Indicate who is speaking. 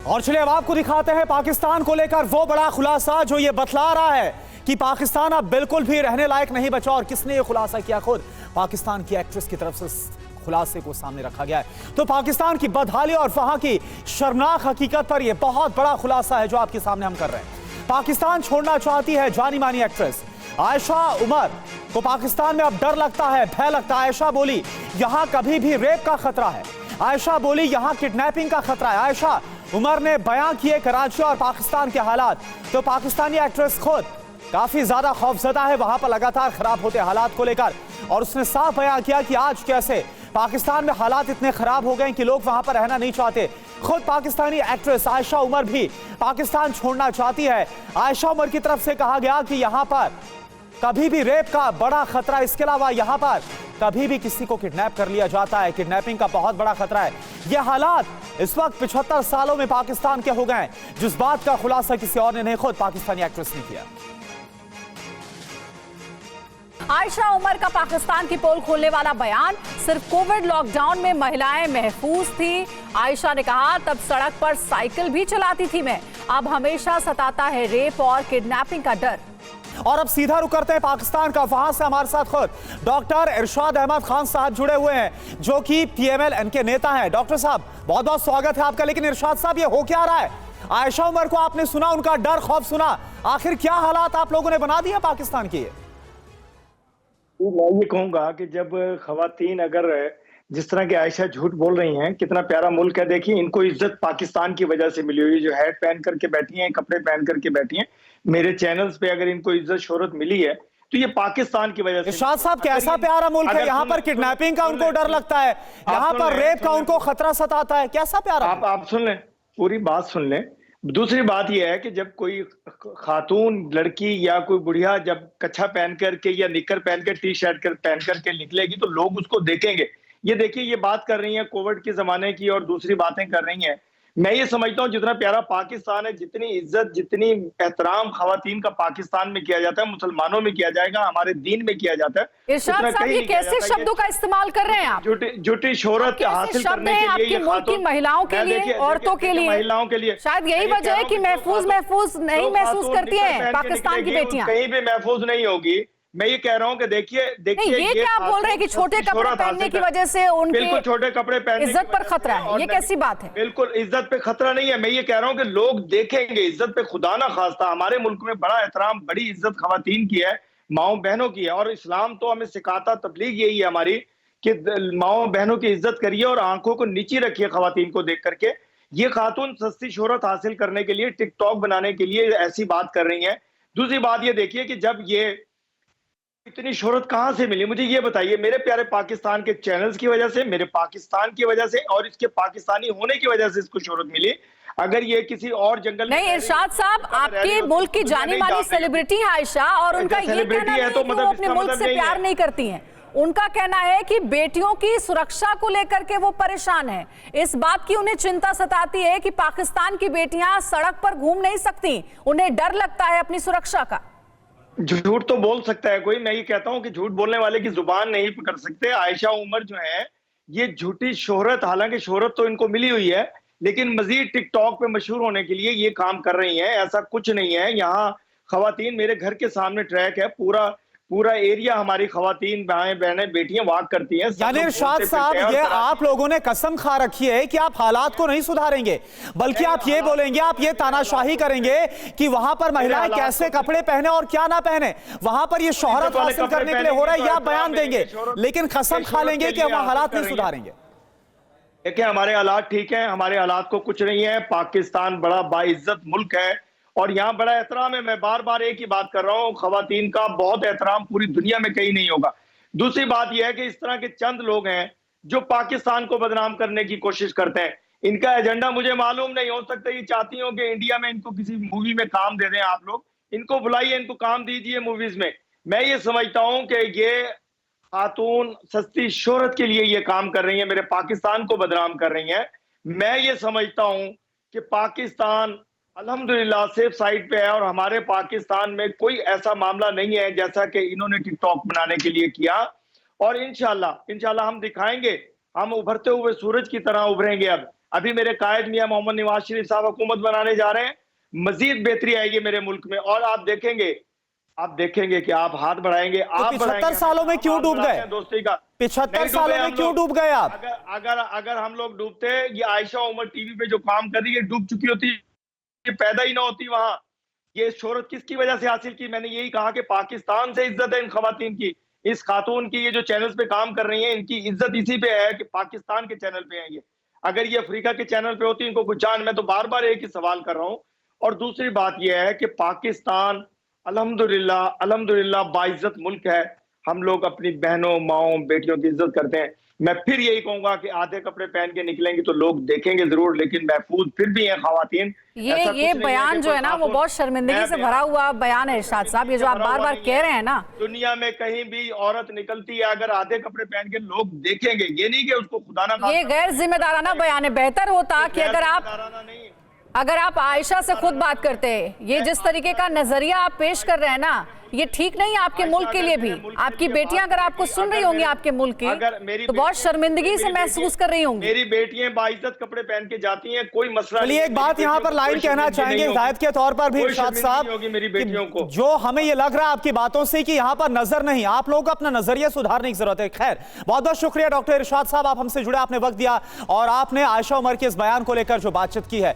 Speaker 1: और चलिए अब आपको दिखाते हैं पाकिस्तान को लेकर वो बड़ा खुलासा जो ये बतला रहा है कि पाकिस्तान अब बिल्कुल भी रहने लायक नहीं बचा। और किसने ये खुलासा किया? खुद पाकिस्तान की एक्ट्रेस की तरफ से खुलासे को सामने रखा गया है। तो पाकिस्तान की बदहाली और वहां की शर्मनाक हकीकत पर यह बहुत बड़ा खुलासा है जो आपके सामने हम कर रहे हैं। पाकिस्तान छोड़ना चाहती है जानी मानी एक्ट्रेस आयशा उमर को। पाकिस्तान में अब डर लगता है, भय लगता है। आयशा बोली यहां कभी भी रेप का खतरा है। आयशा बोली यहां किडनैपिंग का खतरा है। आयशा उमर ने बयां किए कराची और पाकिस्तान के हालात। तो पाकिस्तानी एक्ट्रेस खुद काफी ज्यादा खौफजदा है वहां पर लगातार खराब होते हालात को लेकर। और उसने साफ बयां किया कि आज कैसे पाकिस्तान में हालात इतने खराब हो गए कि लोग वहां पर रहना नहीं चाहते। खुद पाकिस्तानी एक्ट्रेस आयशा उमर भी पाकिस्तान छोड़ना चाहती है। आयशा उमर की तरफ से कहा गया कि यहां पर कभी भी रेप का बड़ा खतरा, इसके अलावा यहां पर कभी भी किसी को किडनैप कर लिया जाता है, किडनैपिंग का बहुत बड़ा खतरा है। यह हालात इस वक्त 75 सालों में पाकिस्तान के हो गए, जिस बात का खुलासा किसी और ने नहीं, खुद पाकिस्तानी एक्ट्रेस ने किया।
Speaker 2: आयशा उमर का पाकिस्तान की पोल खोलने वाला बयान। सिर्फ कोविड लॉकडाउन में महिलाएं महफूज थी। आयशा ने कहा तब सड़क पर साइकिल भी चलाती थी मैं, अब हमेशा सताता है रेप और किडनैपिंग का डर।
Speaker 1: और अब सीधा रुक करते हैं पाकिस्तान का। वहां से हमारे साथ खुद डॉक्टर इरशाद अहमद खान साहब जुड़े हुए हैं जो कि PMLN के नेता हैं। डॉक्टर साहब बहुत बहुत स्वागत है आपका। लेकिन इरशाद साहब ये हो क्या रहा है? आयशा उमर को आपने सुना, उनका डर खौफ सुना, आखिर क्या हालात आप लोगों ने बना दिया पाकिस्तान की?
Speaker 3: मैं ये कहूंगा कि जब खवातीन अगर जिस तरह की आयशा झूठ बोल रही हैं, कितना प्यारा मुल्क है। देखिए इनको इज्जत पाकिस्तान की वजह से मिली हुई है। जो हैट पहन करके बैठी हैं, कपड़े पहन करके बैठी हैं, मेरे चैनल्स पे अगर इनको इज्जत शोहरत मिली है तो ये पाकिस्तान की वजह से।
Speaker 1: इरशाद साहब कैसा प्यारा मुल्क है? यहाँ पर किडनैपिंग का उनको डर लगता है, यहाँ पर रेप का उनको खतरा सताता है। कैसा प्यारा?
Speaker 3: आप सुन लें, पूरी बात सुन लें। दूसरी बात यह है कि जब कोई खातून लड़की या कोई बुढ़िया जब कच्छा पहन करके या निकर पहन के टी शर्ट पहन करके निकलेगी तो लोग उसको देखेंगे। ये देखिए ये बात कर रही है कोविड के जमाने की और दूसरी बातें कर रही हैं। मैं ये समझता हूँ जितना प्यारा पाकिस्तान है, जितनी इज्जत जितनी एहतराम खवातीन का पाकिस्तान में किया जाता है, मुसलमानों में किया जाएगा, हमारे दीन में किया जाता है।
Speaker 2: इरशाद साहब ये कैसे शब्दों का इस्तेमाल कर रहे हैं आप?
Speaker 3: झूठी शोहरत हासिल करने के लिए
Speaker 2: मुल्क की महिलाओं के लिए, औरतों के लिए,
Speaker 3: महिलाओं के लिए
Speaker 2: शायद यही वजह है कि महफूज नहीं महसूस करती है पाकिस्तान की बेटियां।
Speaker 3: कहीं भी महफूज नहीं होगी। मैं ये कह रहा हूँ कि देखिए
Speaker 2: ये क्या आप बोल रहे हैं कि छोटे कपड़े पहनने की वजह से उनके
Speaker 3: बिल्कुल छोटे कपड़े पहनने
Speaker 2: इज्जत पर खतरा है? ये कैसी बात है?
Speaker 3: बिल्कुल इज्जत पे खतरा नहीं है। मैं ये कह रहा हूँ कि लोग देखेंगे इज्जत पे। खुदा ना खास्ता हमारे मुल्क में बड़ा एहतराम, बड़ी इज्जत खवातीन की है, माओ बहनों की है। और इस्लाम तो हमें सिखाता, तबलीग यही है हमारी कि माओ बहनों की इज्जत करिए और आंखों को नीची रखिए खवातीन को देख करके। ये खातून सस्ती शोहरत हासिल करने के लिए, टिकटॉक बनाने के लिए ऐसी बात कर रही है। दूसरी बात ये देखिए कि जब ये इतनी शोहरत कहां से मिली, मुझे ये बताइए। मेरे प्यारे पाकिस्तान के चैनल्स की वजह से, मेरे पाकिस्तान की वजह से और इसके पाकिस्तानी होने की वजह से इसको शोहरत मिली। अगर ये किसी और जंगल
Speaker 2: नहीं, इरशाद साहब आपके मुल्क की जानी मानी सेलिब्रिटी है आयशा, और उनका ये कहना है कि वो अपने मुल्क से प्यार नहीं करती हैं। उनका कहना है कि बेटियों की सुरक्षा को लेकर के वो परेशान है। इस बात की उन्हें चिंता सताती है कि पाकिस्तान की बेटियां सड़क पर घूम नहीं सकती, उन्हें डर लगता है अपनी सुरक्षा का।
Speaker 3: झूठ तो बोल सकता है कोई, मैं ये कहता हूं कि झूठ बोलने वाले की जुबान नहीं पकड़ सकते। आयशा उमर जो है ये झूठी शोहरत, हालांकि शोहरत तो इनको मिली हुई है, लेकिन मजीद टिकटॉक पे मशहूर होने के लिए ये काम कर रही हैं। ऐसा कुछ नहीं है। यहाँ खवातीन, मेरे घर के सामने ट्रैक है, पूरा एरिया हमारी खवातीन बहनें बेटियां वॉक करती हैं।
Speaker 1: यानी इरशाद साहब ये आप लोगों ने कसम खा रखी है कि आप हालात को नहीं सुधारेंगे, बल्कि आप ये बोलेंगे, आप ये तानाशाही करेंगे कि वहां पर महिलाएं कैसे कपड़े पहने और क्या ना पहने, वहां पर ये शोहरत हासिल करने के लिए हो रहा है, ये आप बयान देंगे, लेकिन कसम खा लेंगे कि वहां हालात नहीं सुधारेंगे।
Speaker 3: देखिए हमारे हालात ठीक है, हमारे हालात को कुछ नहीं है। पाकिस्तान बड़ा बाइज्जत मुल्क है और यहाँ बड़ा एहतराम है। मैं बार बार एक ही बात कर रहा हूँ, खवातीन का बहुत एहतराम पूरी दुनिया में कहीं नहीं होगा। दूसरी बात यह है कि इस तरह के चंद लोग हैं जो पाकिस्तान को बदनाम करने की कोशिश करते हैं। इनका एजेंडा मुझे मालूम नहीं, हो सकता ये चाहती हो कि इंडिया में इनको किसी मूवी में काम दे दें। आप लोग इनको बुलाइए, इनको काम दीजिए मूवीज में। मैं ये समझता हूँ कि ये खातून सस्ती शोहरत के लिए ये काम कर रही है, मेरे पाकिस्तान को बदनाम कर रही है। मैं ये समझता हूँ कि पाकिस्तान अल्हम्दुलिल्लाह सेफ साइड पे है और हमारे पाकिस्तान में कोई ऐसा मामला नहीं है जैसा कि इन्होंने टिकटॉक बनाने के लिए किया। और इंशाल्लाह हम दिखाएंगे, हम उभरते हुए सूरज की तरह उभरेंगे। अब अभी मेरे कायद मियां मोहम्मद नवाज शरीफ साहब हुकूमत बनाने जा रहे हैं, मजीद बेहतरी आएगी मेरे मुल्क में। और आप देखेंगे कि आप हाथ बढ़ाएंगे। आप
Speaker 1: 75 सालों में क्यों डूब गए?
Speaker 3: दोस्ती का
Speaker 1: 75 सालों में क्यों डूब गए आप?
Speaker 3: अगर हम लोग डूबते, ये आयशा उमर टीवी पे जो काम कर रही है डूब चुकी होती, ये पैदा ही ना होती वहां। ये शोहरत किसकी वजह से हासिल की? मैंने यही कहा कि पाकिस्तान से इज्जत है इन खवातीन की, इस खातून की। ये जो चैनल्स पे काम कर रही हैं, इनकी इज्जत इसी पे है कि पाकिस्तान के चैनल पे है ये। अगर ये अफ्रीका के चैनल पे होती, इनको कुछ जान। मैं तो बार बार एक ही सवाल कर रहा हूं। और दूसरी बात यह है कि पाकिस्तान अल्हम्दुलिल्लाह बाइज्जत मुल्क है। हम लोग अपनी बहनों, माओं, बेटियों की इज्जत करते हैं। मैं फिर यही कहूंगा कि आधे कपड़े पहन के निकलेंगे तो लोग देखेंगे जरूर, लेकिन महफूज फिर भी हैं खवातीन।
Speaker 2: ये बयान जो है ना, वो बहुत शर्मिंदगी से भरा हुआ बयान है इरशाद साहब। ये जो आप बार बार कह रहे हैं ना,
Speaker 3: दुनिया में कहीं भी औरत निकलती है, अगर आधे कपड़े पहन के लोग देखेंगे, ये नहीं कि उसको खुदा ना।
Speaker 2: ये गैर जिम्मेदाराना बयान है। बेहतर होता कि अगर आप आयशा से खुद बात करते, ये जिस तरीके का नजरिया आप पेश कर रहे हैं ना, ये ठीक नहीं है आपके मुल्क के लिए भी। आपकी बेटियां अगर आपको सुन रही होंगी आपके मुल्क की, तो बहुत शर्मिंदगी से महसूस कर रही होंगी।
Speaker 3: मेरी बेटियां बाइज्जत कपड़े पहन के जाती हैं, कोई मसला नहीं।
Speaker 1: एक बात यहाँ पर लाइन कहना चाहेंगे हिदायत के तौर पर भी इरशाद साहब,
Speaker 3: मेरी बेटियों को
Speaker 1: जो हमें ये लग रहा है आपकी बातों से कि यहाँ पर नजर नहीं, आप लोगों को अपना नजरिया सुधारने की जरूरत है। खैर, बहुत बहुत शुक्रिया डॉक्टर इरशाद साहब, आप हमसे जुड़े, आपने वक्त दिया और आपने आयशा उमर के इस बयान को लेकर जो बातचीत की है।